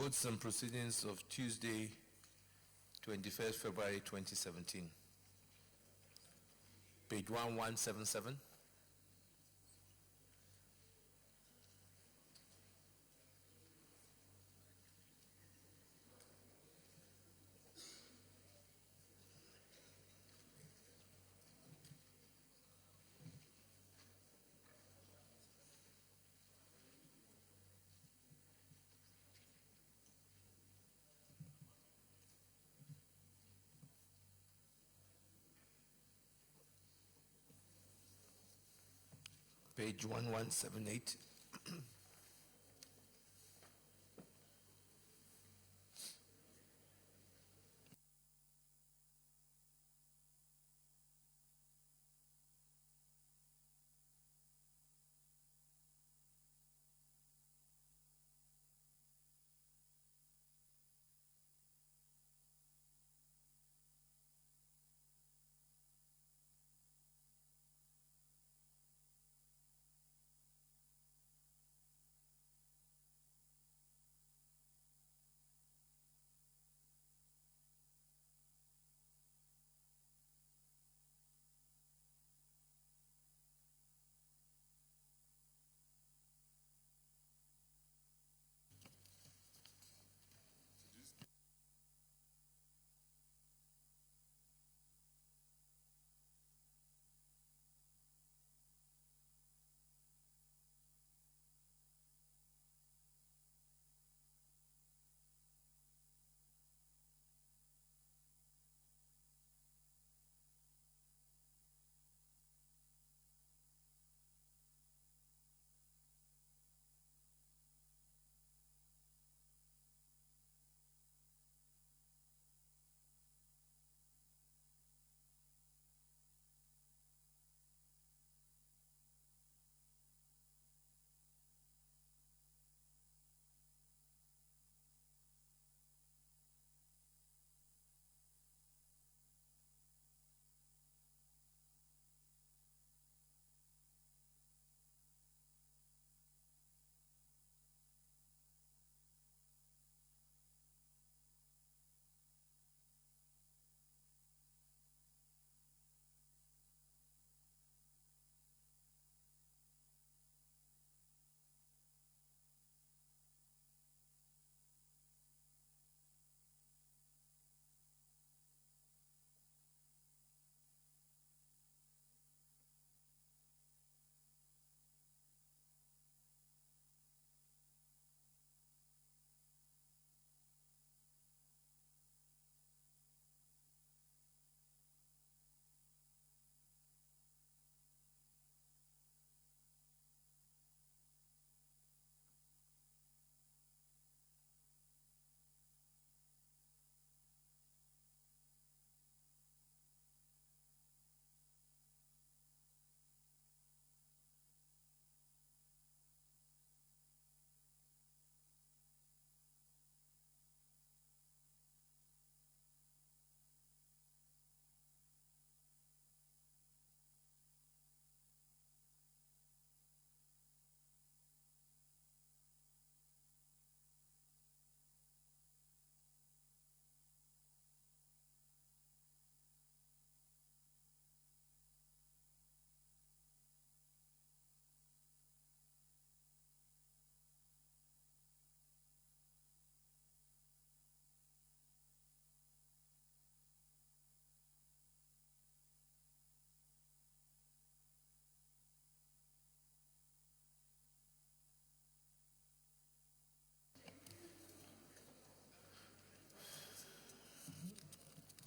Reports and proceedings of Tuesday, 21st February 2017. Page 1177. Page 1178.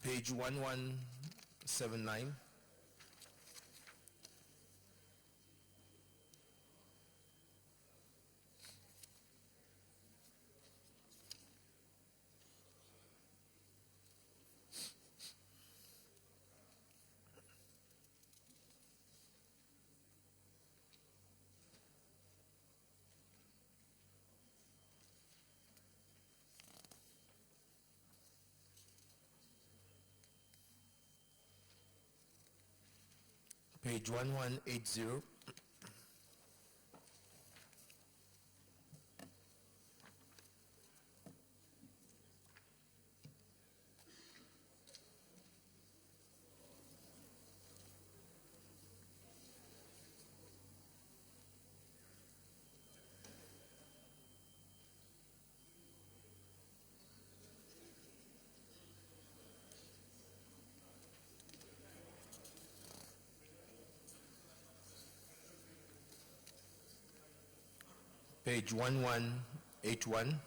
Page 1179. Page 1180. Page 1181.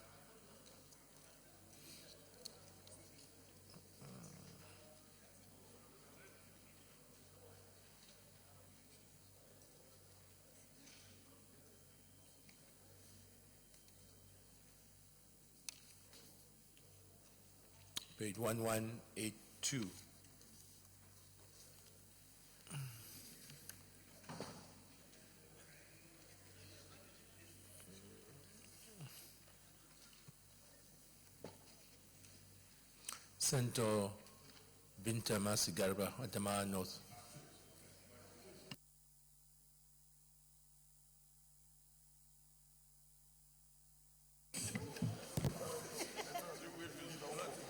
Page 1182. Senator Binta Masi Garba, Adamawa North.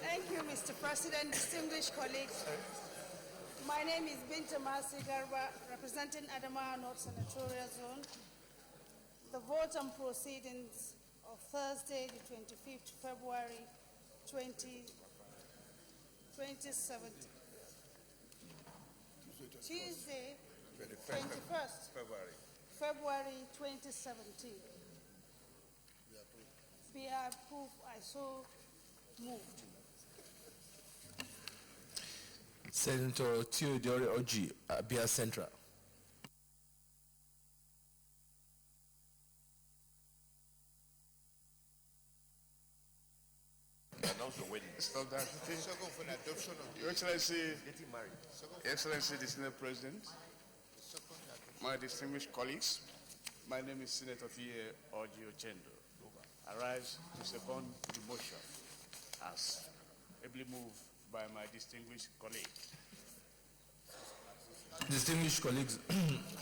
Thank you, Mr. President, distinguished colleagues. My name is Binta Masi Garba, representing Adamawa North Senatorial Zone. The vote and proceedings of Thursday, the 25th February 2017. Tuesday, 21st February 2017. Be approved. I so moved. Senator Theodore Oji, Abia Central. Stop that. Your Excellency, Excellency, the Senate President, my distinguished colleagues, my name is Senator Fie Oji Ochendo. I rise to second the motion as ably moved by my distinguished colleagues. Distinguished colleagues,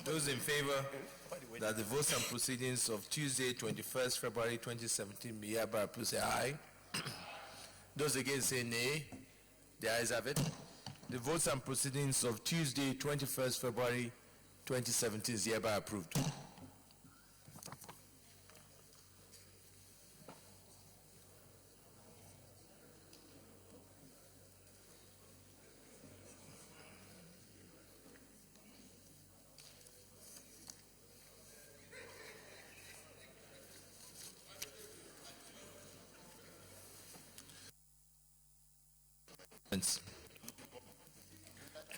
those in favor that the votes and proceedings of Tuesday, 21st February 2017 be hereby approved, say aye. Those against say nay. The ayes have it. The votes and proceedings of Tuesday, 21st February 2017 is hereby approved.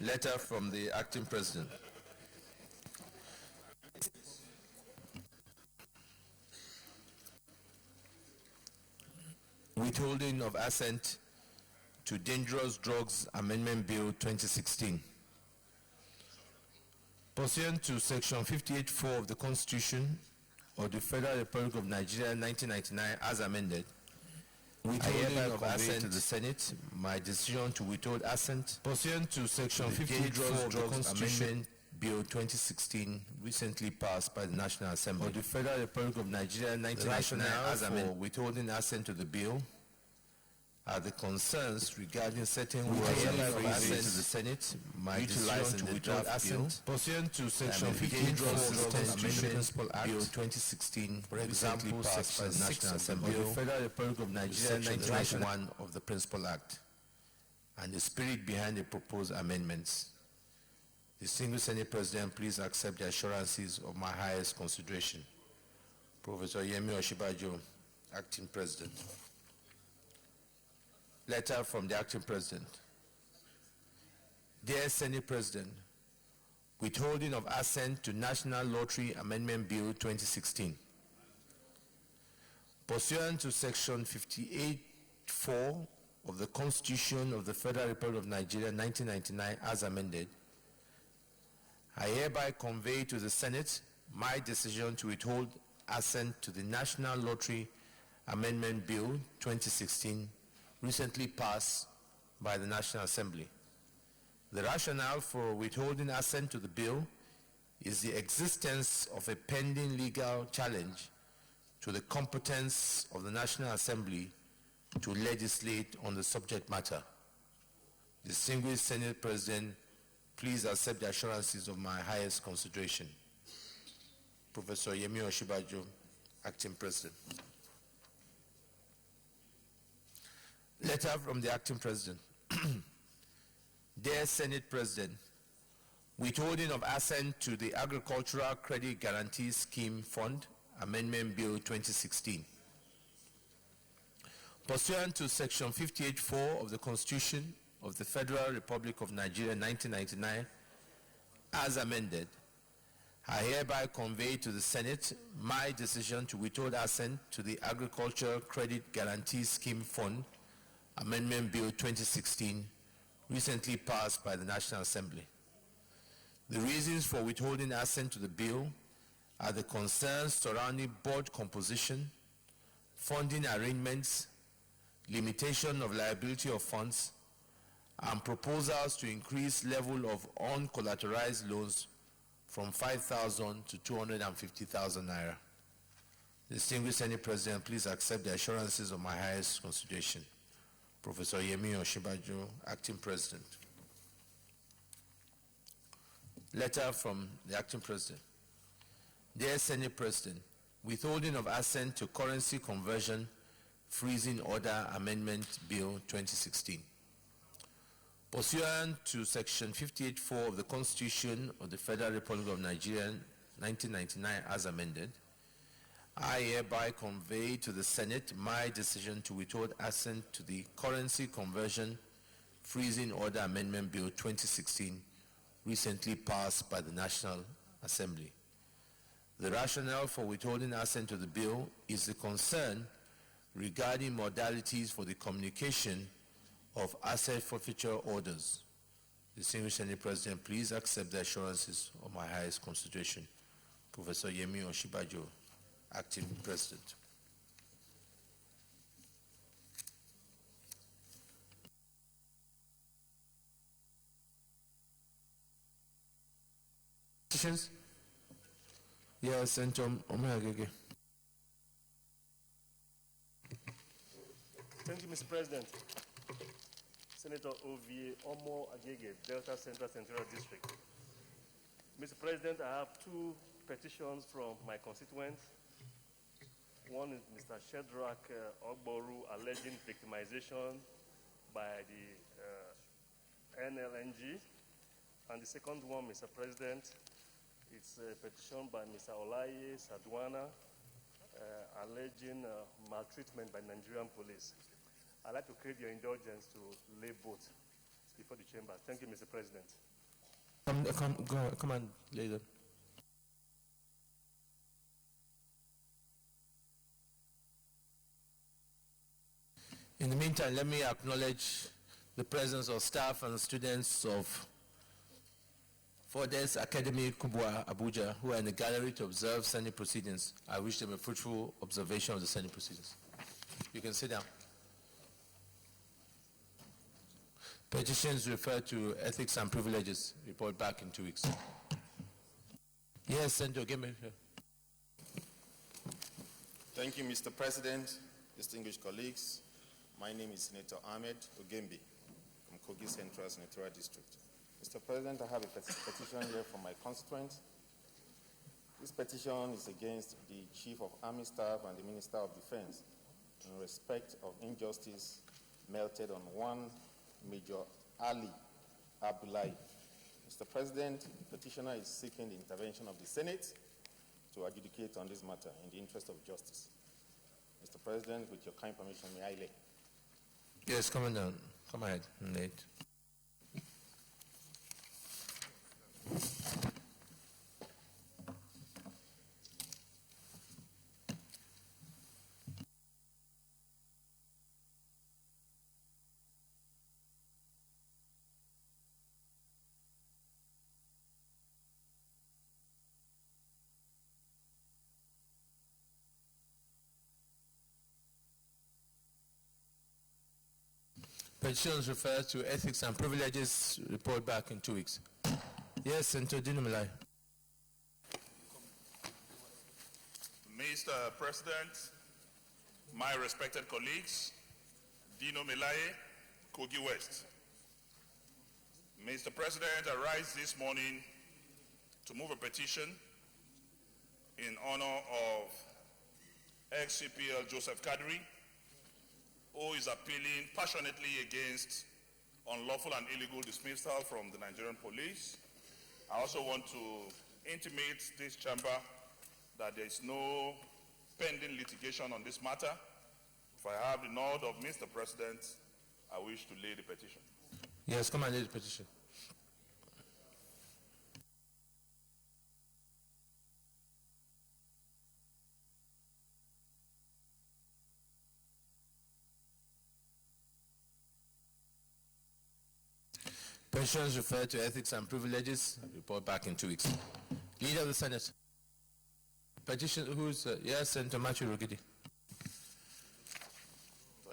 Letter from the Acting President. Withholding of assent to Dangerous Drugs Amendment Bill 2016. Pursuant to Section 58(4) of the Constitution of the Federal Republic of Nigeria 1999 as amended, withholding of assent to the Senate, my decision to withhold assent pursuant to Section 58(4) of the Constitution Bill 2016 recently passed by the National Assembly of the Federal Republic of Nigeria 1999 as amended, withholding assent to the bill are the concerns regarding certain withholding of assent to the Senate, my decision to withhold assent pursuant to Section 58(4) of the Constitution Bill 2016, for example, passed by the National Assembly of the Federal Republic of Nigeria 1991 of the Principal Act, and the spirit behind the proposed amendments. Distinguished Senate President, please accept the assurances of my highest consideration. Professor Yemi Oshibajo, Acting President. Letter from the Acting President. Dear Senate President, withholding of assent to National Lottery Amendment Bill 2016. Pursuant to Section 58(4) of the Constitution of the Federal Republic of Nigeria 1999 as amended, I hereby convey to the Senate my decision to withhold assent to the National Lottery Amendment Bill 2016 recently passed by the National Assembly. The rationale for withholding assent to the bill is the existence of a pending legal challenge to the competence of the National Assembly to legislate on the subject matter. Distinguished Senate President, please accept the assurances of my highest consideration. Professor Yemi Oshibajo, Acting President. Letter from the Acting President. Dear Senate President, withholding of assent to the Agricultural Credit Guarantee Scheme Fund, Amendment Bill 2016. Pursuant to Section 58(4) of the Constitution of the Federal Republic of Nigeria 1999, as amended, I hereby convey to the Senate my decision to withhold assent to the Agriculture Credit Guarantee Scheme Fund, Amendment Bill 2016, recently passed by the National Assembly. The reasons for withholding assent to the bill are the concerns surrounding board composition, funding arrangements, limitation of liability of funds, and proposals to increase level of uncollateralized loans from 5,000 to 250,000 naira. Distinguished Senate President, please accept the assurances of my highest consideration. Professor Yemi Oshibajo, Acting President. Letter from the Acting President. Dear Senate President, withholding of assent to Currency Conversion Freezing Order Amendment Bill 2016. Pursuant to Section 58(4) of the Constitution of the Federal Republic of Nigeria 1999 as amended, I hereby convey to the Senate my decision to withhold assent to the Currency Conversion Freezing Order Amendment Bill 2016, recently passed by the National Assembly. The rationale for withholding assent to the bill is the concern regarding modalities for the communication of asset forfeiture orders. Distinguished Senate President, please accept the assurances of my highest consideration. Professor Yemi Oshibajo, Acting President. Petitions? Yes, Senator Omehagege. Thank you, Mr. President. Senator Ovie Omo Agege, Delta Central Senatorial District. Mr. President, I have two petitions from my constituents. One is Mr. Shedrack Ogboru alleging victimization by the NLNG. And the second one, Mr. President, it's a petition by Mr. Olaye Sadwana alleging maltreatment by Nigerian police. I'd like to crave your indulgence to lay both before the chamber. Thank you, Mr. President. Come on, lay them. In the meantime, let me acknowledge the presence of staff and students of Fordes Academy Kubwa, Abuja, who are in the gallery to observe Senate proceedings. I wish them a fruitful observation of the Senate proceedings. You can sit down. Petitions refer to ethics and privileges. Report back in 2 weeks. Yes, Senator, give me here. Thank you, Mr. President, distinguished colleagues. My name is Senator Ahmed Ogembe from Kogi Central Senatorial District. Mr. President, I have a petition here from my constituents. This petition is against the Chief of Army Staff and the Minister of Defense in respect of injustice melted on one Major Ali Abdullahi. Mr. President, the petitioner is seeking the intervention of the Senate to adjudicate on this matter in the interest of justice. Mr. President, with your kind permission, may I lay? Yes, come on down. Come ahead, Nate. Petitions refer to ethics and privileges. Report back in 2 weeks. Yes, Senator Dino Milai. Mr. President, my respected colleagues, Dino Milai, Kogi West. Mr. President, I rise this morning to move a petition in honor of ex-CPL Joseph Kadri, who is appealing passionately against unlawful and illegal dismissal from the Nigerian police. I also want to intimate this chamber that there is no pending litigation on this matter. If I have the nod of Mr. President, I wish to lay the petition. Yes, come and lay the petition. Petitions referred to ethics and privileges. Report back in 2 weeks. Leader of the Senate. Petition, who's, yes, Senator Matthew Rogidi.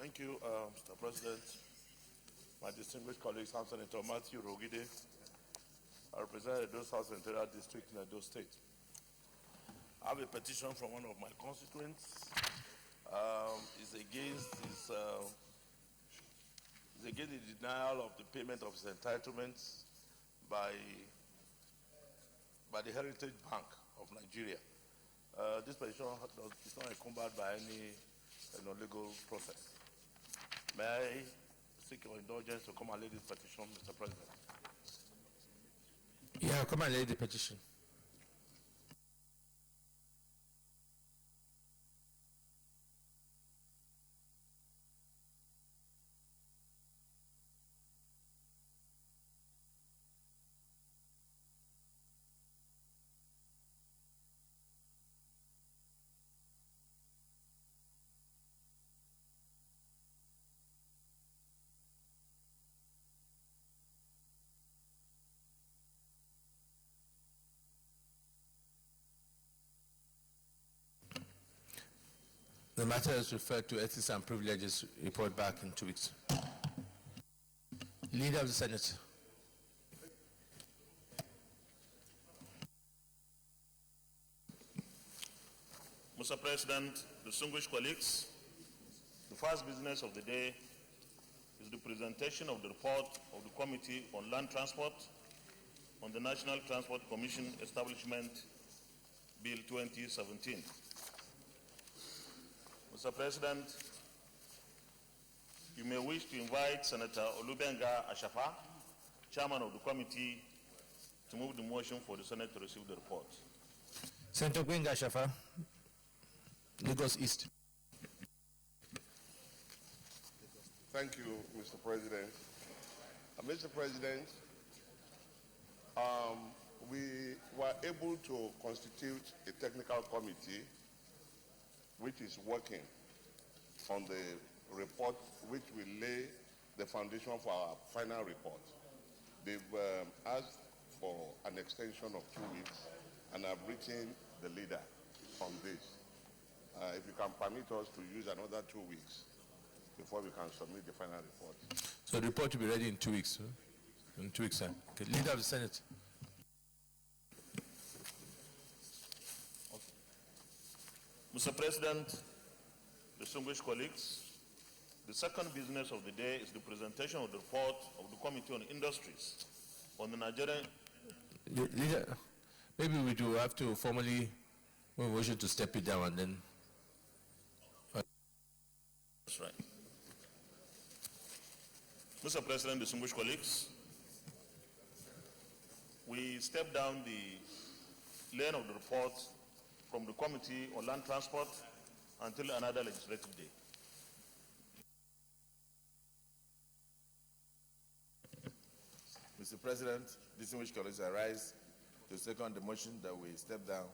Thank you, Mr. President. My distinguished colleagues, I'm Senator Matthew Rogidi. I represent Edo South Senatorial District in Edo State. I have a petition from one of my constituents. It's against the denial of the payment of his entitlements by the Heritage Bank of Nigeria. This petition is not encumbered by any legal process. May I seek your indulgence to come and lay this petition, Mr. President? Yeah, come and lay the petition. The matter is referred to ethics and privileges. Report back in 2 weeks. Leader of the Senate. Mr. President, distinguished colleagues, the first business of the day is the presentation of the report of the Committee on Land Transport on the National Transport Commission Establishment Bill 2017. Mr. President, you may wish to invite Senator Olubenga Ashafa, Chairman of the committee, to move the motion for the Senate to receive the report. Senator Gwenga Ashafa, Lagos East. Thank you, Mr. President. Mr. President, we were able to constitute a technical committee which is working on the report which will lay the foundation for our final report. They've asked for an extension of 2 weeks, and I've written the leader on this. If you can permit us to use another 2 weeks before we can submit the final report. So the report will be ready in 2 weeks. Huh? In 2 weeks' time. Okay. Leader of the Senate. Mr. President, distinguished colleagues, the second business of the day is the presentation of the report of the Committee on Industries on the Nigerian... Leader, maybe we do have to formally, we wish you to step it down and then... That's right. Mr. President, distinguished colleagues, we step down the lane of the report from the Committee on Land Transport until another legislative day. Mr. President, distinguished colleagues, I rise to second the motion that we step down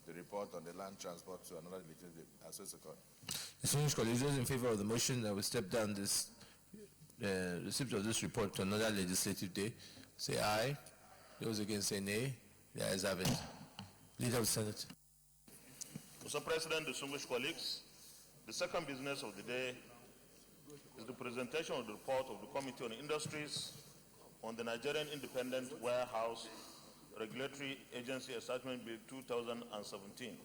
the report on the land transport to another legislative day. I so second. Distinguished colleagues, those in favor of the motion that we step down this receipt of this report to another legislative day, say aye. Those against say nay. The ayes have it. Leader of the Senate. Mr. President, distinguished colleagues, the second business of the day is the presentation of the report of the Committee on Industries on the Nigerian Independent Warehouse Regulatory Agency Establishment Bill 2017.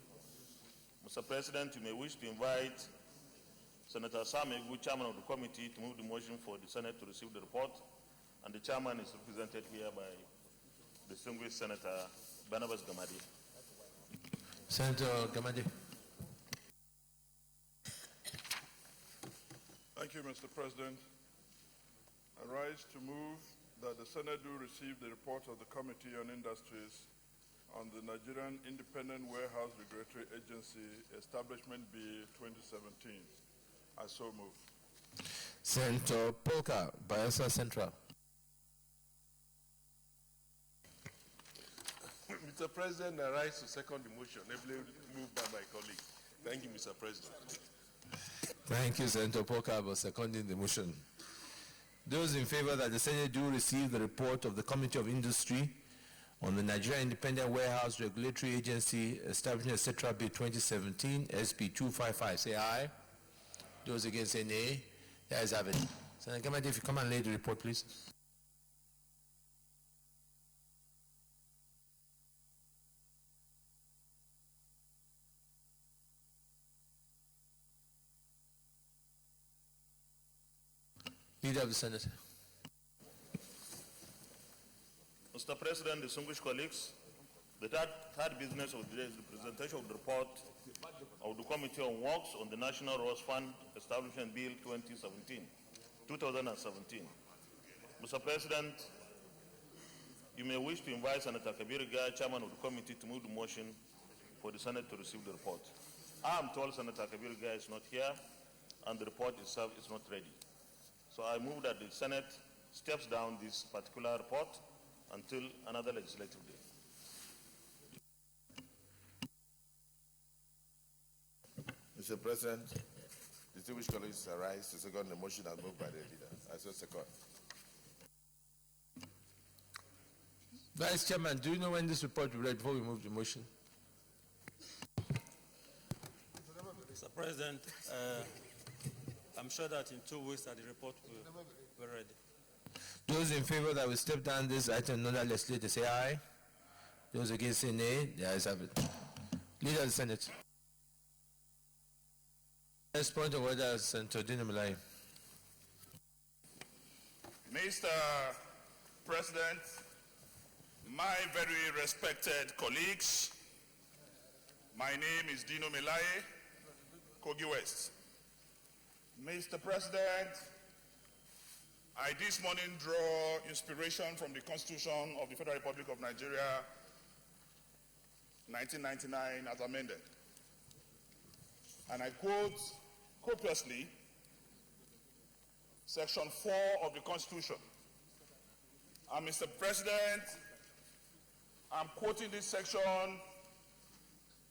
Mr. President, you may wish to invite Senator Sam Egu, Chairman of the committee, to move the motion for the Senate to receive the report, and the Chairman is represented here by distinguished Senator Barnabas Gamadi. Senator Gamadi. Thank you, Mr. President. I rise to move that the Senate do receive the report of the Committee on Industries on the Nigerian Independent Warehouse Regulatory Agency Establishment Bill 2017. I so move. Senator Polka, Bayelsa Central. Mr. President, I rise to second the motion, ably moved by my colleague. Thank you, Mr. President. Thank you, Senator Polka, for seconding the motion. Those in favor that the Senate do receive the report of the Committee of Industry on the Nigerian Independent Warehouse Regulatory Agency Establishment, etc., Bill 2017, SB 255, say aye. Those against say nay. The ayes have it. Senator Gamadi, if you come and lay the report, please. Leader of the Senate. Mr. President, distinguished colleagues, the third business of the day is the presentation of the report of the Committee on Works on the National Roads Fund Establishment Bill 2017. Mr. President, you may wish to invite Senator Kabir Gai, Chairman of the committee, to move the motion for the Senate to receive the report. I am told Senator Kabir Gai is not here and the report itself is not ready. So I move that the Senate steps down this particular report until another legislative day. Mr. President, distinguished colleagues, I rise to second the motion as moved by the leader. I so second. Vice Chairman, do you know when this report will be read before we move the motion? Mr. President, I'm sure that in 2 weeks that the report will be ready. Those in favor that will step down this item, another legislator, say aye. Those against say nay. The ayes have it. Leader of the Senate. Next point of order, Senator Dinamilai. Mr. President, my very respected colleagues, my name is Dino Melaye, Kogi West. Mr. President, I this morning draw inspiration from the Constitution of the Federal Republic of Nigeria, 1999, as amended. And I quote copiously Section 4 of the Constitution. And Mr. President, I'm quoting this section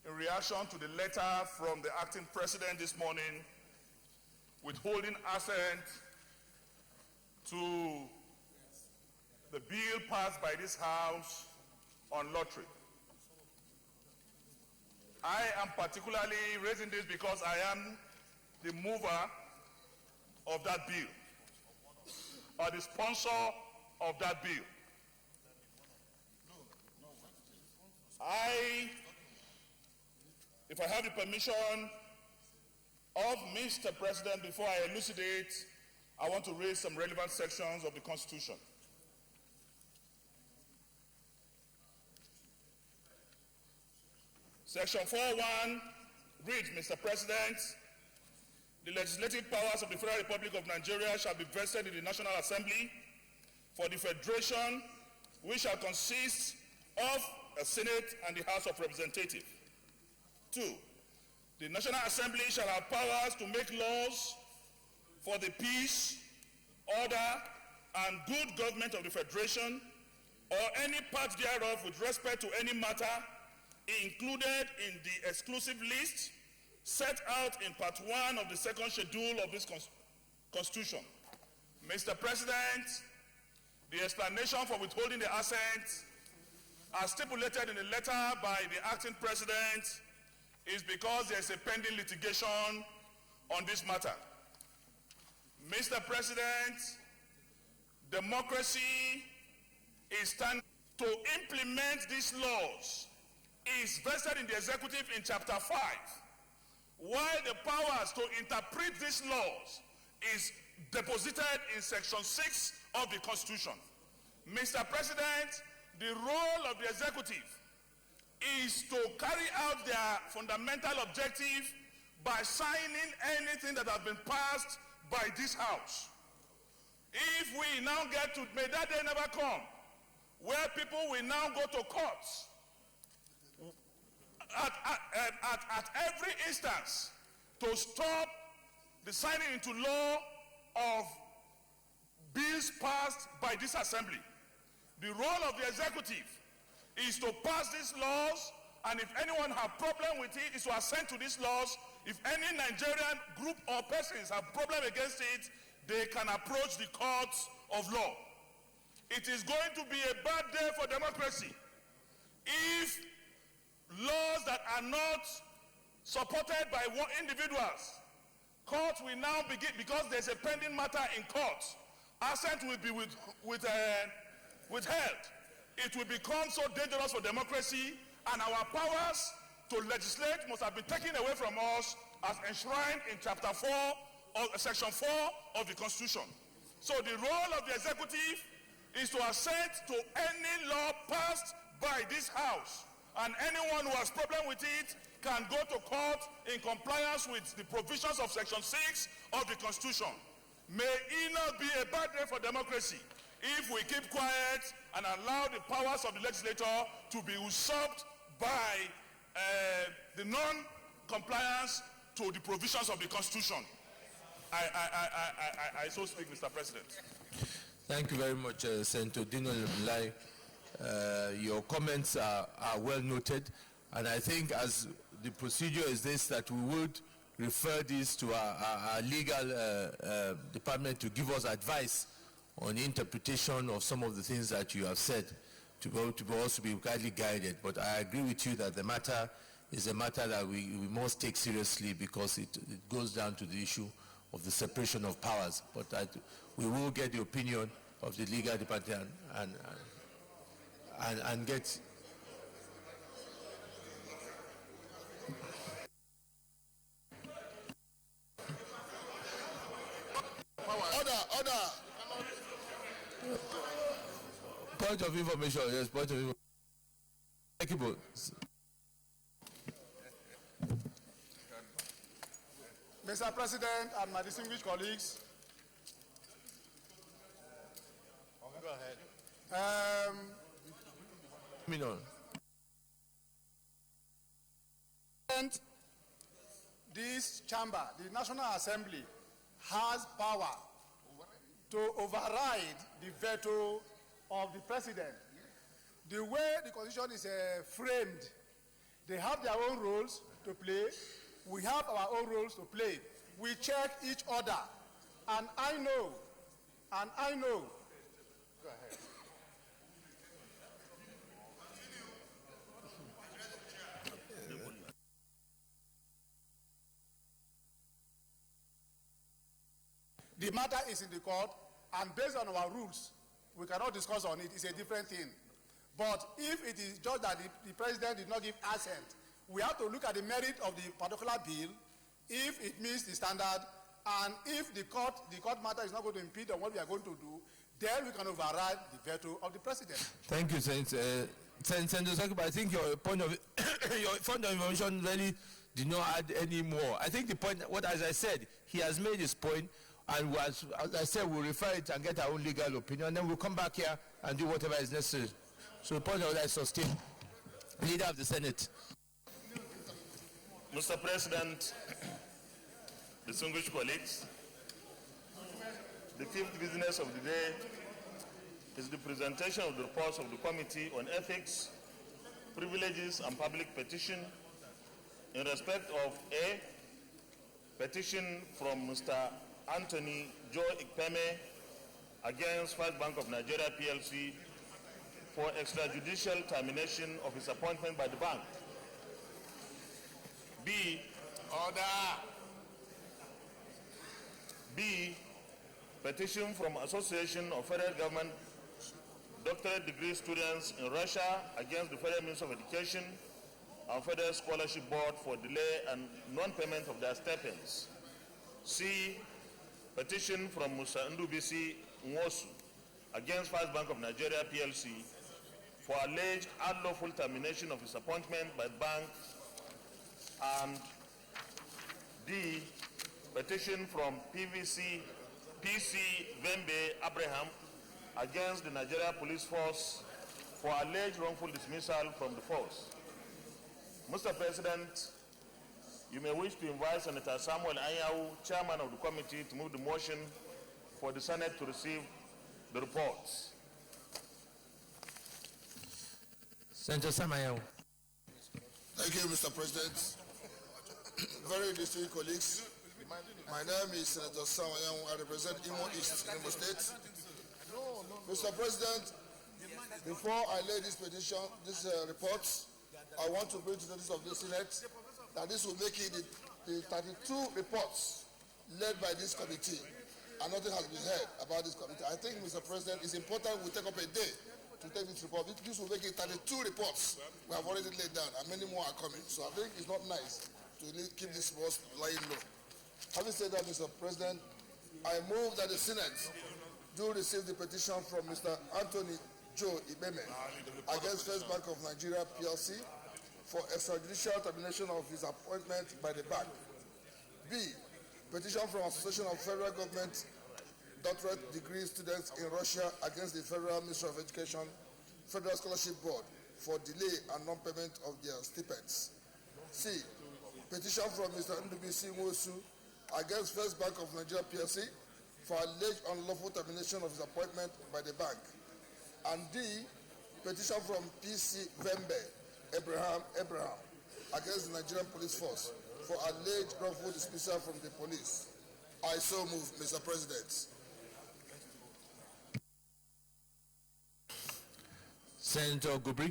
in reaction to the letter from the acting president this morning withholding assent to the bill passed by this House on lottery. I am particularly raising this because I am the mover of that bill, or the sponsor of that bill. If I have the permission of Mr. President, before I elucidate, I want to raise some relevant sections of the Constitution. Section 4.1 reads, Mr. President, the legislative powers of the Federal Republic of Nigeria shall be vested in the National Assembly for the Federation, which shall consist of a Senate and the House of Representatives. 2. The National Assembly shall have powers to make laws for the peace, order, and good government of the Federation, or any part thereof with respect to any matter included in the exclusive list set out in Part 1 of the second schedule of this Constitution. Mr. President, the explanation for withholding the assent as stipulated in the letter by the acting president is because there is a pending litigation on this matter. Mr. President, democracy is standing to implement these laws is vested in the executive in Chapter 5, while the powers to interpret these laws is deposited in Section 6 of the Constitution. Mr. President, the role of the executive is to carry out their fundamental objective by signing anything that has been passed by this House. If we now get to, may that day never come, where people will now go to courts at every instance to stop the signing into law of bills passed by this assembly. The role of the executive is to pass these laws, and if anyone have problem with it, is to assent to these laws. If any Nigerian group or persons have problem against it, they can approach the courts of law. It is going to be a bad day for democracy if laws that are not supported by individuals, courts will now begin, because there's a pending matter in court, assent will be withheld. It will become so dangerous for democracy, and our powers to legislate must have been taken away from us as enshrined in Chapter 4 or Section 4 of the Constitution. So the role of the executive is to assent to any law passed by this House, and anyone who has problem with it can go to court in compliance with the provisions of Section 6 of the Constitution. May it not be a bad day for democracy if we keep quiet and allow the powers of the legislator to be usurped by the non-compliance to the provisions of the Constitution. I so speak, Mr. President. Thank you very much, Senator Dino Lemlai. Your comments are well noted, and I think as the procedure is this, that we would refer this to our legal department to give us advice on the interpretation of some of the things that you have said, to also be guidedly guided. But I agree with you that the matter is a matter that we must take seriously, because it goes down to the issue of the separation of powers. But we will get the opinion of the legal department and get. Order. Point of information, yes, point of information. Thank you. Mr. President and my distinguished colleagues, go ahead. This chamber, the National Assembly, has power to override the veto of the president. The way the Constitution is framed, they have their own roles to play. We have our own roles to play. We check each other. And I know. Go ahead. The matter is in the court, and based on our rules, we cannot discuss on it. It's a different thing. But if it is just that the president did not give assent, we have to look at the merit of the particular bill, if it meets the standard, and if the court matter is not going to impede on what we are going to do, then we can override the veto of the president. Thank you, Senator Sakiba. I think your point of information really did not add any more. I think the point, as I said, he has made his point, and as I said, we'll refer it and get our own legal opinion, and then we'll come back here and do whatever is necessary. So the point of that is sustained. Leader of the Senate. Mr. President, distinguished colleagues, the fifth business of the day is the presentation of the reports of the Committee on Ethics, Privileges and Public Petition in respect of A, petition from Mr. Anthony Joe Ikpeme against First Bank of Nigeria PLC for extrajudicial termination of his appointment by the bank. B, petition from Association of Federal Government Doctorate Degree Students in Russia against the Federal Ministry of Education and Federal Scholarship Board for delay and non-payment of their stipends. C, petition from Musa Ndubisi Nwosu against First Bank of Nigeria PLC for alleged unlawful termination of his appointment by the bank. And D, petition from PC Vembe Abraham against the Nigeria Police Force for alleged wrongful dismissal from the force. Mr. President, you may wish to invite Senator Samuel Anyau, Chairman of the committee, to move the motion for the Senate to receive the reports. Senator Samuel. Thank you, Mr. President. Very distinguished colleagues, my name is Senator Samuel. I represent Imo East in Imo State. Mr. President, before I lay this petition, this reports, I want to bring to the notice of the Senate that this will make it the 32 reports led by this committee, and nothing has been heard about this committee. I think, Mr. President, it's important we take up a day to take this report. This will make it 32 reports we have already laid down, and many more are coming. So I think it's not nice to keep this reports lying low. Having said that, Mr. President, I move that the Senate do receive the petition from Mr. Anthony Joe Ibeme against First Bank of Nigeria PLC for extrajudicial termination of his appointment by the bank. B, petition from Association of Federal Government Doctorate Degree Students in Russia against the Federal Ministry of Education Federal Scholarship Board for delay and non-payment of their stipends. C, petition from Mr. Ndubisi Nwosu against First Bank of Nigeria PLC for alleged unlawful termination of his appointment by the bank. And D, petition from PC Vembe Abraham against the Nigerian Police Force for alleged wrongful dismissal from the police. I so move, Mr. President. Senator Gubri.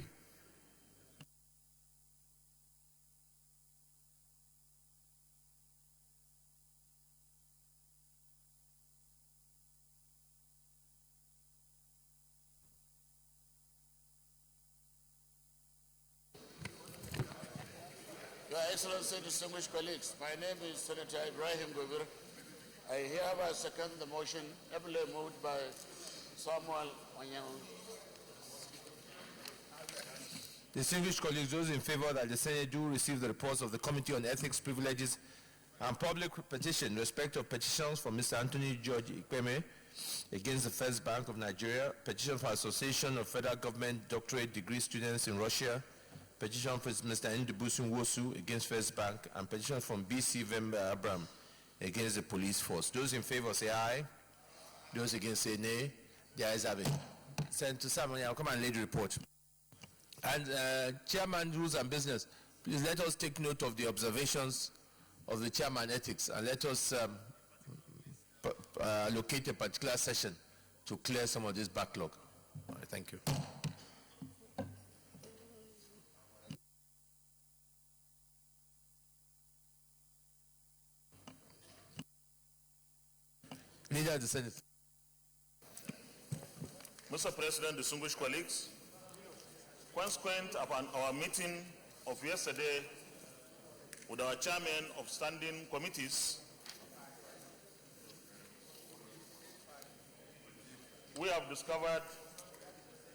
Your Excellency, distinguished colleagues, my name is Senator Ibrahim Gubir. I hereby second the motion ably moved by Samuel Anyau. Distinguished colleagues, those in favor that the Senate do receive the reports of the Committee on Ethics, Privileges, and Public Petition in respect of petitions from Mr. Anthony George Ikpeme against the First Bank of Nigeria, petition for Association of Federal Government Doctorate Degree Students in Russia, petition for Mr. Ndubisi Nwosu against First Bank, and petition from BC Vembe Abraham against the police force. Those in favor say aye. Those against say nay. The ayes have it. Senator Samuel, I'll come and lay the report. And Chairman, Rules and Business, please let us take note of the observations of the Chairman Ethics, and let us allocate a particular session to clear some of this backlog. All right, thank you. Leader of the Senate. Mr. President, distinguished colleagues, consequent upon our meeting of yesterday with our chairman of standing committees, we have discovered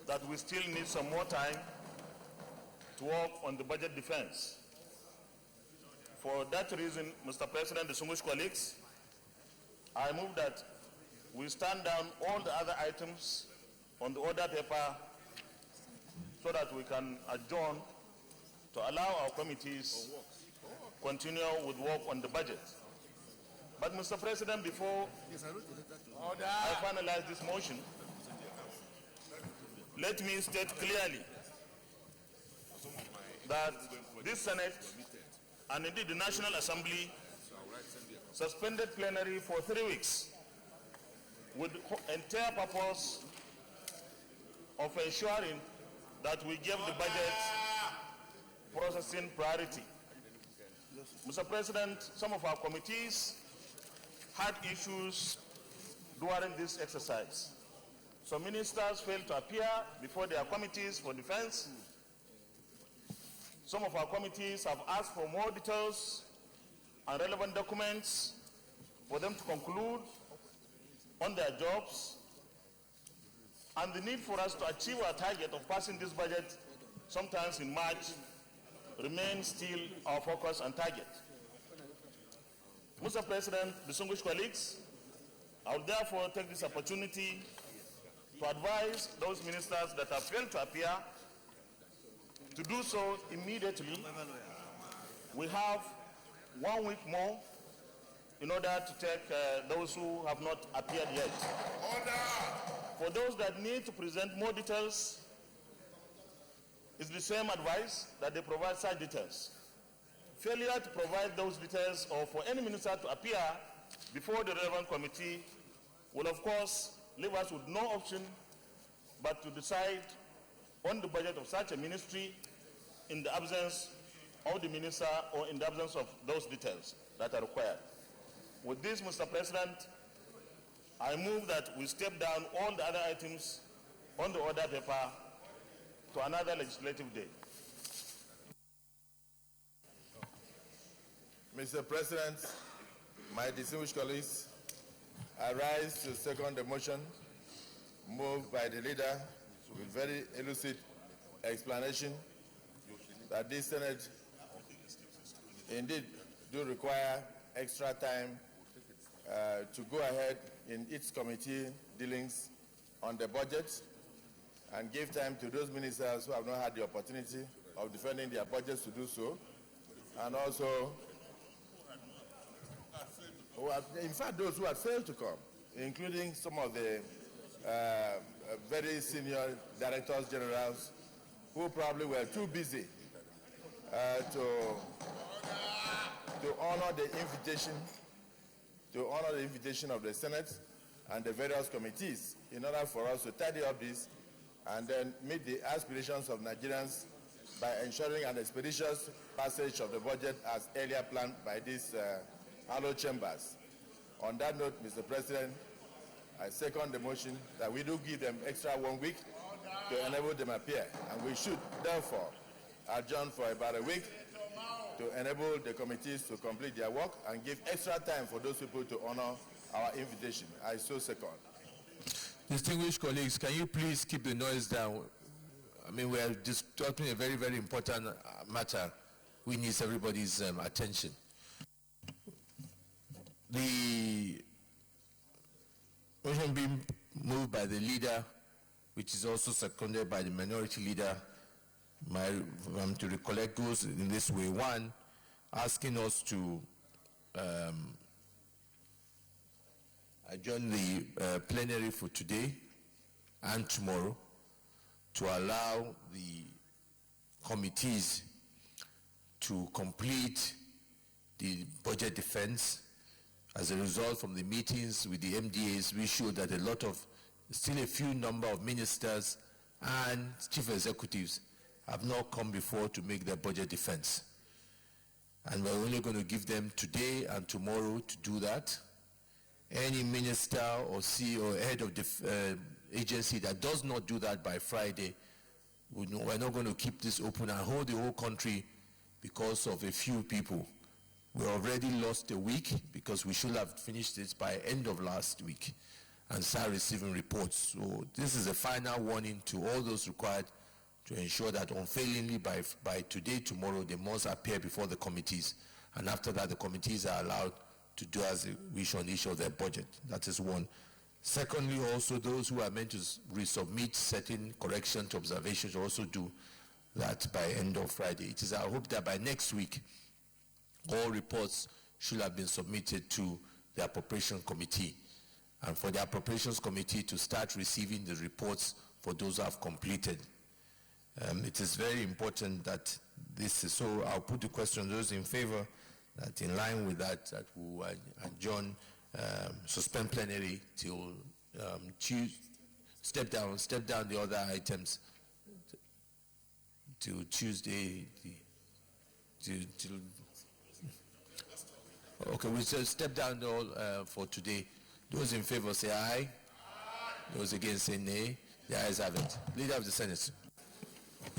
that we still need some more time to work on the budget defense. For that reason, Mr. President, distinguished colleagues, I move that we stand down all the other items on the order paper so that we can adjourn to allow our committees continue with work on the budget. But Mr. President, before I finalize this motion, let me state clearly that this Senate and indeed the National Assembly suspended plenary for 3 weeks with the entire purpose of ensuring that we give the budget processing priority. Mr. President, some of our committees had issues during this exercise. Some ministers failed to appear before their committees for defense. Some of our committees have asked for more details and relevant documents for them to conclude on their jobs, and the need for us to achieve our target of passing this budget sometimes in March remains still our focus and target. Mr. President, distinguished colleagues, I will therefore take this opportunity to advise those ministers that have failed to appear to do so immediately We have 1 week more in order to take those who have not appeared yet. Order! For those that need to present more details, it's the same advice that they provide such details. Failure to provide those details or for any minister to appear before the relevant committee will of course leave us with no option but to decide on the budget of such a ministry in the absence of the minister or in the absence of those details that are required. With this, Mr. President, I move that we step down all the other items on the order paper to another legislative day. Mr. President, my distinguished colleagues, I rise to second the motion moved by the leader with very elucid explanation that this Senate indeed do require extra time to go ahead in its committee dealings on the budget and give time to those ministers who have not had the opportunity of defending their budgets to do so, and also who have, in fact, those who had failed to come, including some of the very senior directors generals who probably were too busy to honor the invitation of the Senate and the various committees in order for us to tidy up this and then meet the aspirations of Nigerians by ensuring an expeditious passage of the budget as earlier planned by these hallowed chambers. On that note, Mr. President, I second the motion that we do give them extra 1 week to enable them appear, and we should therefore adjourn for about a week to enable the committees to complete their work and give extra time for those people to honor our invitation. I so second. Distinguished colleagues, can you please keep the noise down? I mean, we are discussing a very, very important matter which needs everybody's attention. The motion being moved by the leader, which is also seconded by the minority leader, to recollect goes in this way. One, asking us to adjourn the plenary for today and tomorrow to allow the committees to complete the budget defense. As a result, from the meetings with the MDAs, we showed that still a few number of ministers and chief executives have not come before to make their budget defense. And we're only going to give them today and tomorrow to do that. Any minister or CEO or head of the agency that does not do that by Friday, we're not going to keep this open and hold the whole country because of a few people. We already lost a week because we should have finished this by end of last week and start receiving reports. So this is a final warning to all those required to ensure that unfailingly by today, tomorrow, they must appear before the committees. And after that, the committees are allowed to do as they wish on each of their budget. That is one. Secondly, also those who are meant to resubmit certain correction to observations also do that by end of Friday. It is our hope that by next week, all reports should have been submitted to the Appropriation Committee, and for the Appropriations Committee to start receiving the reports for those who have completed. It is very important that this is so. I'll put the question, those in favor, that in line with that we will adjourn, suspend plenary till step down the other items till Tuesday, okay, we shall step down all for today. Those in favor say aye. Those against say nay. The ayes have it. Leader of the Senate.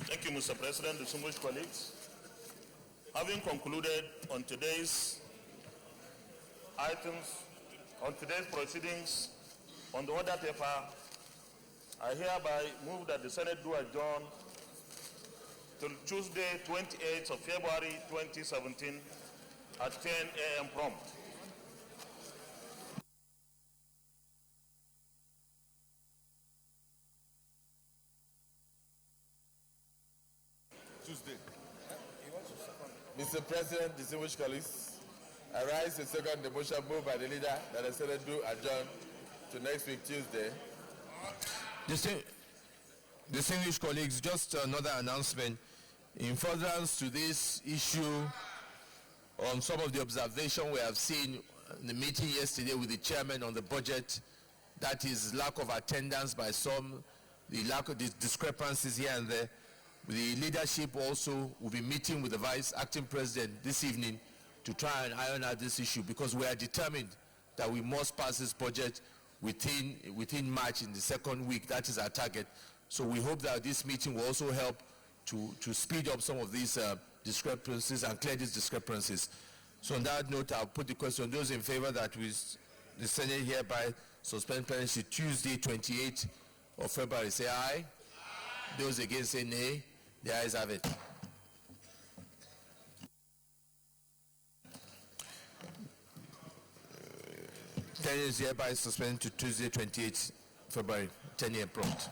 Thank you, Mr. President, distinguished colleagues. Having concluded on today's items, on today's proceedings, on the order paper, I hereby move that the Senate do adjourn till Tuesday, 28th of February, 2017, at 10 a.m. prompt. Tuesday. Mr. President, distinguished colleagues, I rise to second the motion moved by the leader that the Senate do adjourn to next week, Tuesday. Distinguished colleagues, just another announcement. In furtherance to this issue on some of the observation we have seen in the meeting yesterday with the chairman on the budget, that is lack of attendance by some, the lack of discrepancies here and there. The leadership also will be meeting with the vice acting president this evening to try and iron out this issue, because we are determined that we must pass this budget within March, in the second week. That is our target. So we hope that this meeting will also help to speed up some of these discrepancies and clear these discrepancies. So on that note, I'll put the question. Those in favor that the Senate hereby suspend plenary Tuesday, 28th of February, say aye. Those against say nay. The ayes have it. Plenary is hereby suspended to Tuesday, 28th February, 10 a.m. prompt.